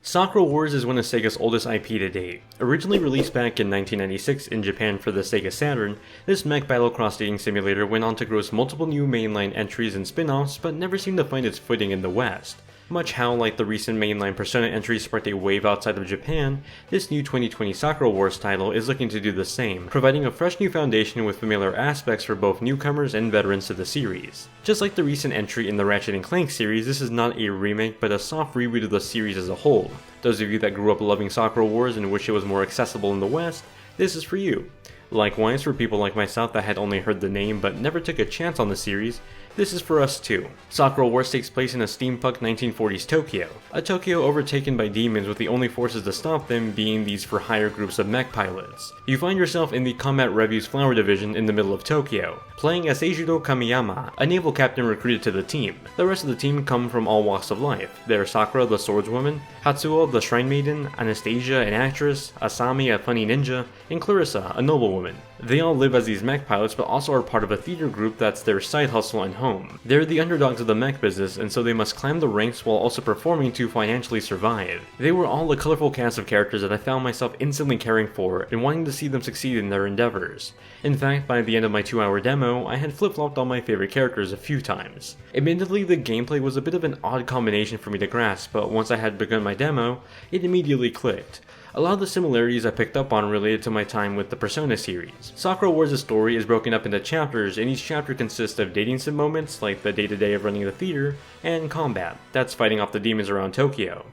Sakura Wars is one of Sega's oldest IP to date. Originally released back in 1996 in Japan for the Sega Saturn, this mech battlecross dating simulator went on to gross multiple new mainline entries and spin-offs, but never seemed to find its footing in the West. Much how, like the recent mainline Persona entries sparked a wave outside of Japan, this new 2020 Sakura Wars title is looking to do the same, providing a fresh new foundation with familiar aspects for both newcomers and veterans to the series. Just like the recent entry in the Ratchet & Clank series, this is not a remake but a soft reboot of the series as a whole. Those of you that grew up loving Sakura Wars and wish it was more accessible in the West, this is for you. Likewise, for people like myself that had only heard the name but never took a chance on the series, this is for us too. Sakura Wars takes place in a steampunk 1940s Tokyo, a Tokyo overtaken by demons with the only forces to stop them being these for-hire groups of mech pilots. You find yourself in the Combat Review's Flower Division in the middle of Tokyo, playing as Seijiro Kamiyama, a naval captain recruited to the team. The rest of the team come from all walks of life. They're Sakura, the swordswoman, Hatsuo, the shrine maiden, Anastasia, an actress, Asami, a funny ninja, and Clarissa, a noblewoman. They all live as these mech pilots but also are part of a theater group that's their side hustle and home. They're the underdogs of the mech business, and so they must climb the ranks while also performing to financially survive. They were all a colorful cast of characters that I found myself instantly caring for and wanting to see them succeed in their endeavors. In fact, by the end of my 2-hour demo, I had flip-flopped all my favorite characters a few times. Admittedly, the gameplay was a bit of an odd combination for me to grasp, but once I had begun my demo, it immediately clicked. A lot of the similarities I picked up on related to my time with the Persona series. Sakura Wars' story is broken up into chapters, and each chapter consists of dating sim moments, like the day-to-day of running the theater, and combat, that's fighting off the demons around Tokyo.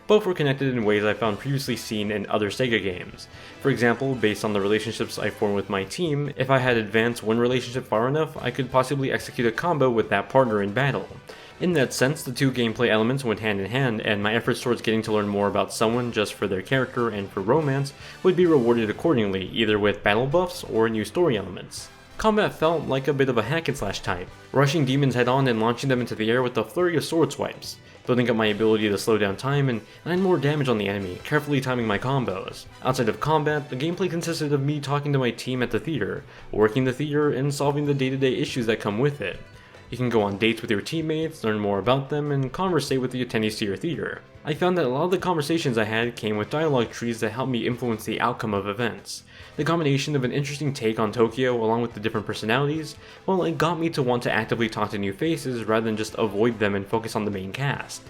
Both were connected in ways I found previously seen in other Sega games. For example, based on the relationships I formed with my team, if I had advanced one relationship far enough, I could possibly execute a combo with that partner in battle. In that sense, the two gameplay elements went hand in hand, and my efforts towards getting to learn more about someone just for their character and for romance would be rewarded accordingly, either with battle buffs or new story elements. Combat felt like a bit of a hack and slash type, rushing demons head on and launching them into the air with a flurry of sword swipes, building up my ability to slow down time and land more damage on the enemy, carefully timing my combos. Outside of combat, the gameplay consisted of me talking to my team at the theater, working the theater, and solving the day-to-day issues that come with it. You can go on dates with your teammates, learn more about them, and conversate with the attendees to your theater. I found that a lot of the conversations I had came with dialogue trees that helped me influence the outcome of events. The combination of an interesting take on Tokyo along with the different personalities, well, it got me to want to actively talk to new faces rather than just avoid them and focus on the main cast.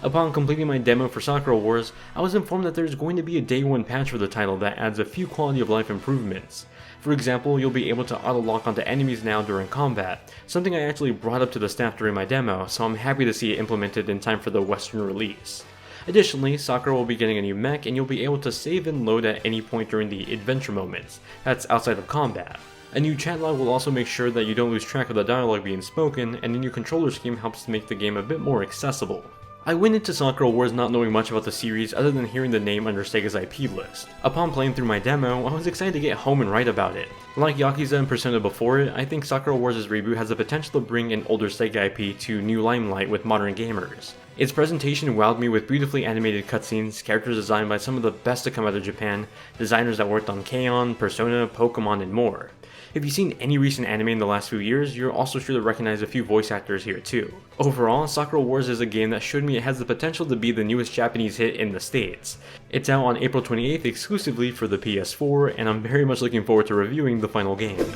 Upon completing my demo for Sakura Wars, I was informed that there's going to be a day one patch for the title that adds a few quality of life improvements. For example, you'll be able to auto-lock onto enemies now during combat, something I actually brought up to the staff during my demo, so I'm happy to see it implemented in time for the Western release. Additionally, Sakura will be getting a new mech and you'll be able to save and load at any point during the adventure moments, that's outside of combat. A new chat log will also make sure that you don't lose track of the dialogue being spoken, and a new controller scheme helps to make the game a bit more accessible. I went into Sakura Wars not knowing much about the series other than hearing the name under Sega's IP list. Upon playing through my demo, I was excited to get home and write about it. Like Yakuza and Persona before it, I think Sakura Wars' reboot has the potential to bring an older Sega IP to new limelight with modern gamers. Its presentation wowed me with beautifully animated cutscenes, characters designed by some of the best to come out of Japan, designers that worked on K-On!, Persona, Pokemon, and more. If you've seen any recent anime in the last few years, you're also sure to recognize a few voice actors here too. Overall, Sakura Wars is a game that showed me it has the potential to be the newest Japanese hit in the States. It's out on April 28th exclusively for the PS4, and I'm very much looking forward to reviewing the final game.